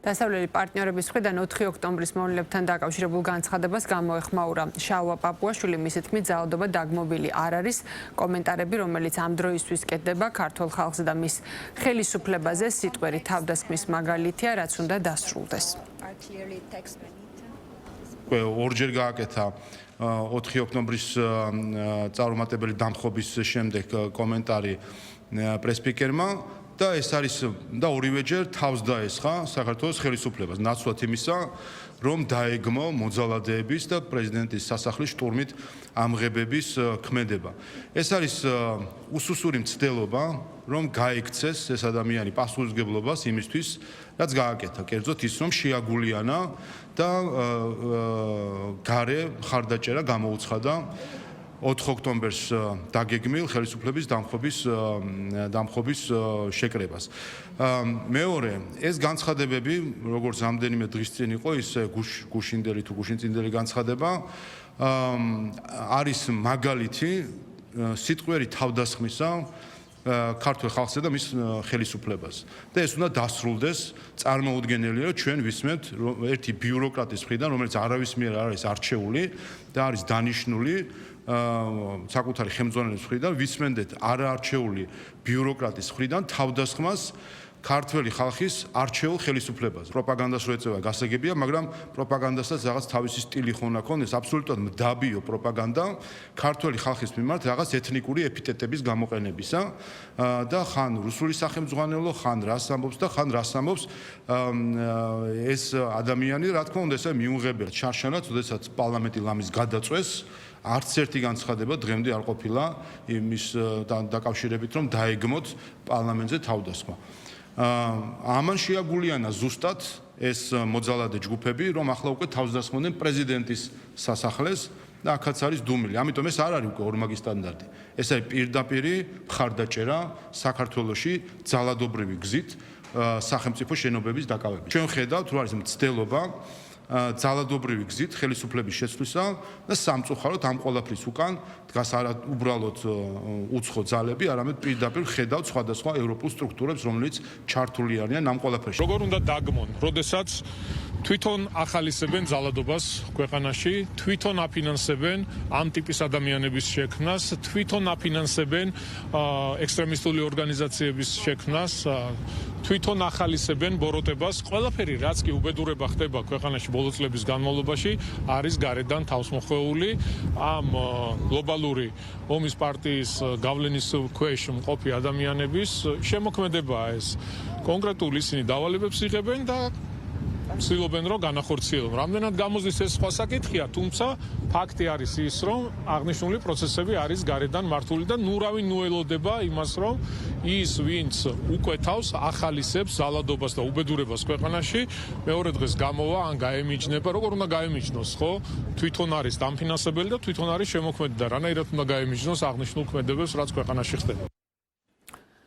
დასავლელი პარტნიორების მხრიდან 4 ოქტომბრის მოვლენებთან დაკავშირებულ განცხადებას გამოეხმაურა შავა პაპუაშვილი, მისი თქმით, ძალადობა დაგმობილი არ არის. კომენტარები, რომელიც ამ დროისთვის კეთდება ქართულ ხალხზე და მის ხელისუფლებაზე, სიტყვერი თავდასხმის მაგალითია, რაც უნდა დასრულდეს. ორჯერ გააკეთა 4 ოქტომბრის წარუმატებელი დამხობის შემდეგ კომენტარი პრესპიკერმა და ეს არის და ორივეჯერ თავს დაესხა საქართველოს ხელისუფლებას ნაცვლად იმისა, რომ დაეგმო მოძალადეების და პრეზიდენტის სასახლის შტურმით ამღებების ქმედება. ეს არის უსუსური მცდელობა, რომ გაექცეს ეს ადამიანი პასუხისმგებლობას იმისთვის, რაც გააკეთა, კერძოდ ის, რომ შეაგულიანა და გარე მხარდაჭერა გამოუცხადა 4 ოქტომბერს დაგეგმილ ხელისუფლების დამხობის შეკრებას. მეორე, ეს განცხადებები, როგორც რამდენიმე დღის წინ იყო, ის გუშინდელი თუ გუშინწინდელი განცხადება, არის მაგალითი სიტყვიერი თავდასხმისა ქართულ ხალხსა და მის ხელისუფლებას. და ეს უნდა დასრულდეს. წარმოუდგენელია, რომ ჩვენ ვისმენთ ერთი ბიუროკრატის მხრიდან, რომელიც არავის მიერ არ არის არჩეული და არის დანიშნული საკუთარი ხელმძღვანელის მხრიდან, ვისმენდეთ არაარჩეული ბიუროკრატის მხრიდან თავდასხმას ქართველი ხალხის არჩეულ ხელისუფლებას. პროპაგანდას რო ეწევა გასაგებია, მაგრამ პროპაგანდასაც რაღაც თავისი სტილი ხონა ქონდეს, აბსოლუტურად მდაბიო პროპაგანდა ქართველი ხალხის მიმართ რაღაც ეთნიკური ეპიტეტების გამოყენებისა და ხან რუსული სახელმძღვანელო, ხან რას ამბობს და ხან რას ამბობს ეს ადამიანი, რა თქმა უნდა, ესე მიუღებელ ჩარშანად, როდესაც პარლამენტი ლამის გადაწვეს, არც ერთი განცხადება დღემდე არ ყოფილა იმის დაკავშირებით, რომ დაეგმოთ პარლამენტზე თავდასხმა. ამან შეაგულიანა ზუსტად ეს მოძალადე ჯგუფები, რომ ახლა უკვე თავს დასხმოდნენ პრეზიდენტის სასახლეს და აქაც არის დუმილი. ამიტომ ეს არ არის უკვე ორმაგი სტანდარტი. ეს არის პირდაპირი მხარდაჭერა საქართველოში ძალადობრივი გზით სახელმწიფო შენობების დაკავებით. ჩვენ ხედავთ, რომ არის მცდელობა ძალადობრივი გზით ხელისუფლების შეცვლისა და სამწუხაროდ ამ ყველაფრის უკან დგას არა უბრალოდ უცხო ძალები, არამედ პირდაპირ ხედავთ სხვადასხვა ევროპულ სტრუქტურებს, რომლებიც ჩართული არიან ამ ყველაფერში. როგორ უნდა დაგმონ, როდესაც თვითონ ახალისებენ ძალადობას ქვეყანაში, თვითონ აფინანსებენ ამ ტიპის ადამიანების შექმნას, თვითონ აფინანსებენ ექსტრემისტული ორგანიზაციების შექმნას, თვითონ ახალისებენ ბოროტებას, ყველაფერი რაც კი უბედურება ხდება ქვეყანაში ბოლო წლების განმავლობაში, არის გარედან თავსმოხვეული ამ გლობალური ომის პარტიის გავლენის ქვეშ მყოფი ადამიანების შემოქმედებაა ეს. კონკრეტულ ისინი დავალებებს იღებენ და ცდილობენ რომ განახორციელონ. რამდენად გამოზის ეს სხვა საკითხია, თუმცა ფაქტი არის ის, რომ აღნიშნული პროცესები არის გარედან მართული და ნურავი ნუელოდება იმას, რომ ის ვინც უკვეთავს, ახალისებს ძალადობას და უბედურებას ქვეყანაში, მეორე დღეს გამოვა ან გაემიჯნება, როგორ უნდა გაემიჯნოს, ხო? თვითონ არის დამფინანსებელი და თვითონ არის შემოქმედი და რანაირად უნდა გაემიჯნოს აღნიშნულ ქმედებებს, რაც ქვეყანაში ხდება.